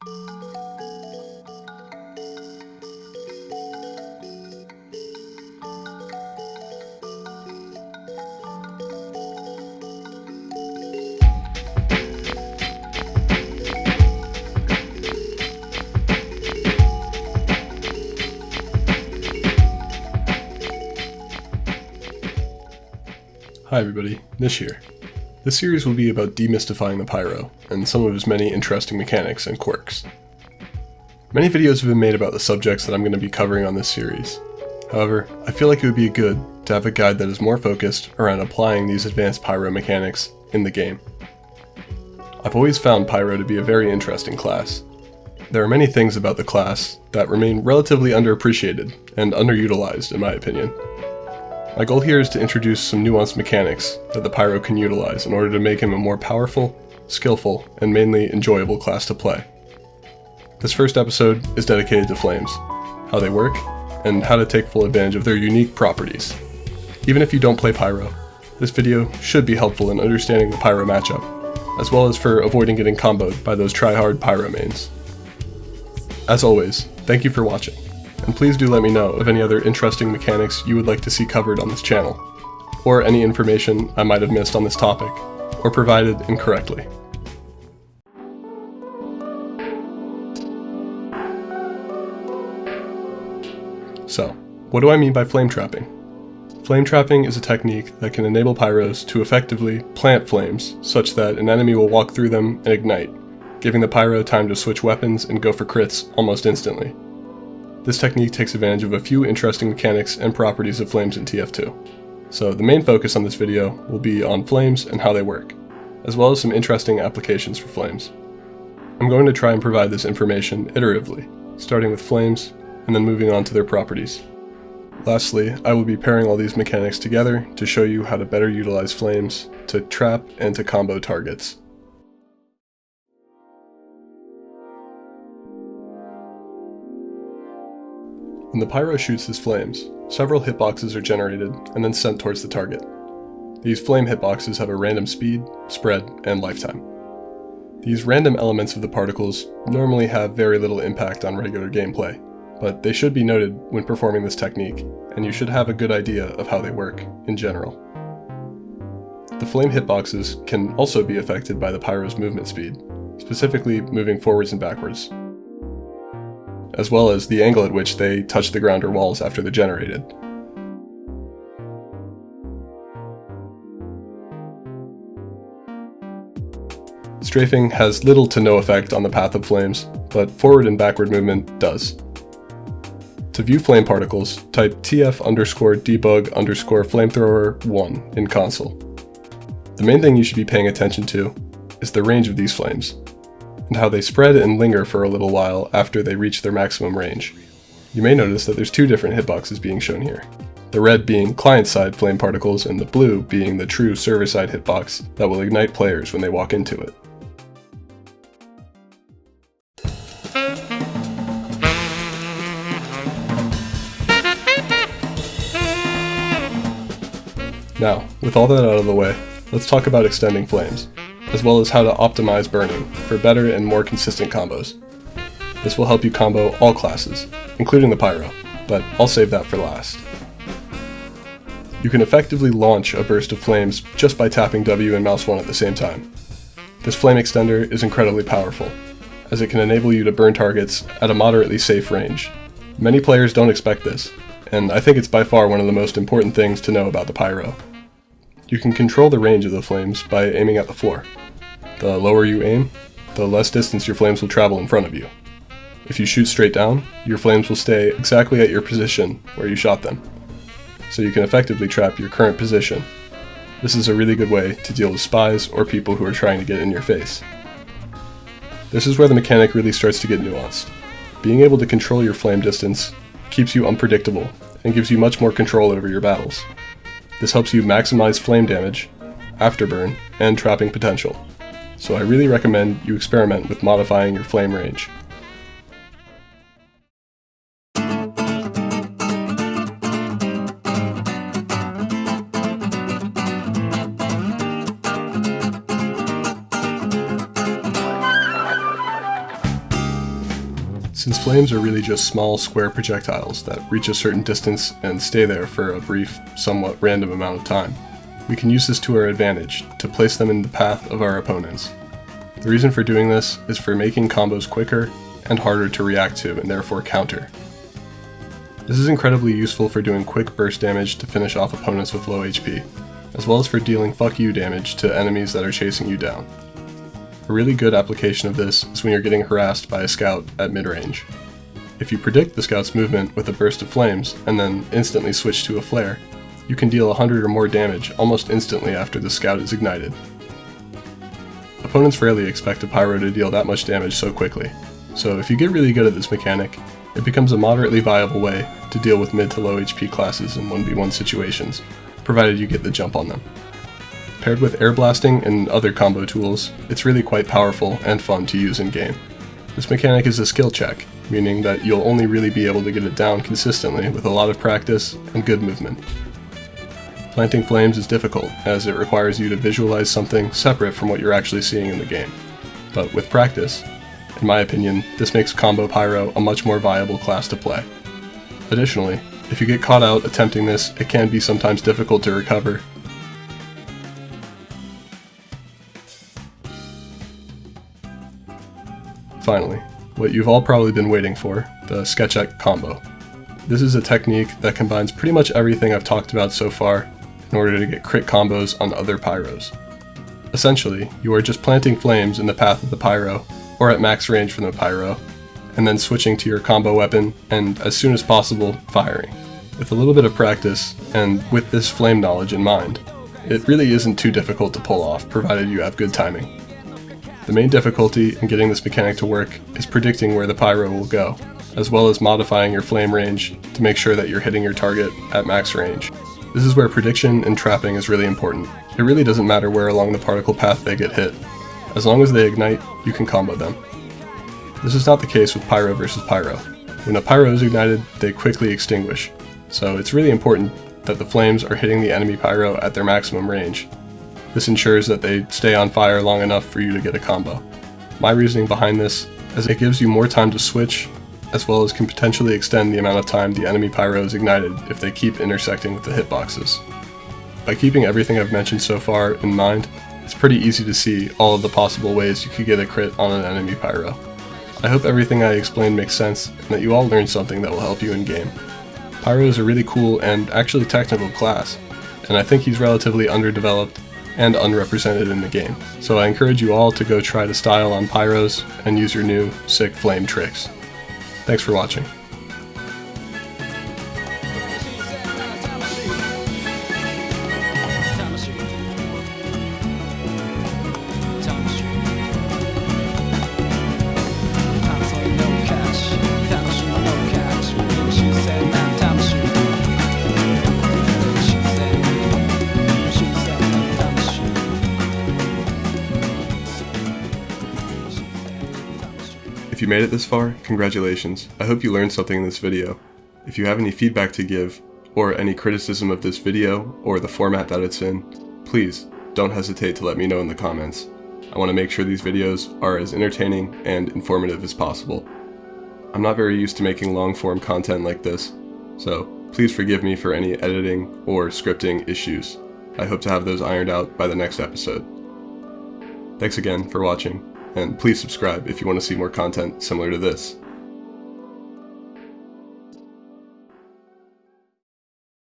Hi everybody, Nish here. This series will be about demystifying the Pyro, and some of his many interesting mechanics and quirks. Many videos have been made about the subjects that I'm going to be covering on this series. However, I feel like it would be good to have a guide that is more focused around applying these advanced Pyro mechanics in the game. I've always found Pyro to be a very interesting class. There are many things about the class that remain relatively underappreciated and underutilized in my opinion. My goal here is to introduce some nuanced mechanics that the Pyro can utilize in order to make him a more powerful, skillful, and mainly enjoyable class to play. This first episode is dedicated to flames, how they work, and how to take full advantage of their unique properties. Even if you don't play Pyro, this video should be helpful in understanding the Pyro matchup, as well as for avoiding getting comboed by those try-hard Pyro mains. As always, thank you for watching. And please do let me know of any other interesting mechanics you would like to see covered on this channel, or any information I might have missed on this topic, or provided incorrectly. So, what do I mean by flame trapping? Flame trapping is a technique that can enable Pyros to effectively plant flames such that an enemy will walk through them and ignite, giving the Pyro time to switch weapons and go for crits almost instantly. This technique takes advantage of a few interesting mechanics and properties of flames in TF2. So the main focus on this video will be on flames and how they work, as well as some interesting applications for flames. I'm going to try and provide this information iteratively, starting with flames and then moving on to their properties. Lastly, I will be pairing all these mechanics together to show you how to better utilize flames to trap and to combo targets. When the Pyro shoots his flames, several hitboxes are generated and then sent towards the target. These flame hitboxes have a random speed, spread, and lifetime. These random elements of the particles normally have very little impact on regular gameplay, but they should be noted when performing this technique, and you should have a good idea of how they work in general. The flame hitboxes can also be affected by the Pyro's movement speed, specifically moving forwards and backwards, as well as the angle at which they touch the ground or walls after they're generated. Strafing has little to no effect on the path of flames, but forward and backward movement does. To view flame particles, type tf_debug_flamethrower1 in console. The main thing you should be paying attention to is the range of these flames, and how they spread and linger for a little while after they reach their maximum range. You may notice that there's two different hitboxes being shown here. The red being client-side flame particles and the blue being the true server-side hitbox that will ignite players when they walk into it. Now, with all that out of the way, let's talk about extending flames, as well as how to optimize burning for better and more consistent combos. This will help you combo all classes, including the Pyro, but I'll save that for last. You can effectively launch a burst of flames just by tapping W and mouse 1 at the same time. This flame extender is incredibly powerful, as it can enable you to burn targets at a moderately safe range. Many players don't expect this, and I think it's by far one of the most important things to know about the Pyro. You can control the range of the flames by aiming at the floor. The lower you aim, the less distance your flames will travel in front of you. If you shoot straight down, your flames will stay exactly at your position where you shot them, so you can effectively trap your current position. This is a really good way to deal with spies or people who are trying to get in your face. This is where the mechanic really starts to get nuanced. Being able to control your flame distance keeps you unpredictable and gives you much more control over your battles. This helps you maximize flame damage, afterburn, and trapping potential, so I really recommend you experiment with modifying your flame range. Since flames are really just small square projectiles that reach a certain distance and stay there for a brief, somewhat random amount of time, we can use this to our advantage to place them in the path of our opponents. The reason for doing this is for making combos quicker and harder to react to and therefore counter. This is incredibly useful for doing quick burst damage to finish off opponents with low HP, as well as for dealing fuck you damage to enemies that are chasing you down. A really good application of this is when you're getting harassed by a scout at mid-range. If you predict the scout's movement with a burst of flames and then instantly switch to a flare, you can deal 100 or more damage almost instantly after the scout is ignited. Opponents rarely expect a pyro to deal that much damage so quickly, so if you get really good at this mechanic, it becomes a moderately viable way to deal with mid to low HP classes in 1v1 situations, provided you get the jump on them. Paired with airblasting and other combo tools, it's really quite powerful and fun to use in-game. This mechanic is a skill check, meaning that you'll only really be able to get it down consistently with a lot of practice and good movement. Planting flames is difficult, as it requires you to visualize something separate from what you're actually seeing in the game. But with practice, in my opinion, this makes Combo Pyro a much more viable class to play. Additionally, if you get caught out attempting this, it can be sometimes difficult to recover. Finally, what you've all probably been waiting for, the Sketchek combo. This is a technique that combines pretty much everything I've talked about so far in order to get crit combos on other pyros. Essentially, you are just planting flames in the path of the pyro, or at max range from the pyro, and then switching to your combo weapon and, as soon as possible, firing. With a little bit of practice, and with this flame knowledge in mind, it really isn't too difficult to pull off, provided you have good timing. The main difficulty in getting this mechanic to work is predicting where the pyro will go, as well as modifying your flame range to make sure that you're hitting your target at max range. This is where prediction and trapping is really important. It really doesn't matter where along the particle path they get hit. As long as they ignite, you can combo them. This is not the case with pyro versus pyro. When a pyro is ignited, they quickly extinguish, so it's really important that the flames are hitting the enemy pyro at their maximum range. This ensures that they stay on fire long enough for you to get a combo. My reasoning behind this is it gives you more time to switch, as well as can potentially extend the amount of time the enemy pyro is ignited if they keep intersecting with the hitboxes. By keeping everything I've mentioned so far in mind, it's pretty easy to see all of the possible ways you could get a crit on an enemy pyro. I hope everything I explained makes sense, and that you all learned something that will help you in-game. Pyro is a really cool and actually technical class, and I think he's relatively underdeveloped and unrepresented in the game, so I encourage you all to go try to style on pyros and use your new, sick flame tricks. Thanks for watching. If you made it this far, congratulations. I hope you learned something in this video. If you have any feedback to give, or any criticism of this video, or the format that it's in, please don't hesitate to let me know in the comments. I want to make sure these videos are as entertaining and informative as possible. I'm not very used to making long-form content like this, so please forgive me for any editing or scripting issues. I hope to have those ironed out by the next episode. Thanks again for watching. And please subscribe if you want to see more content similar to this.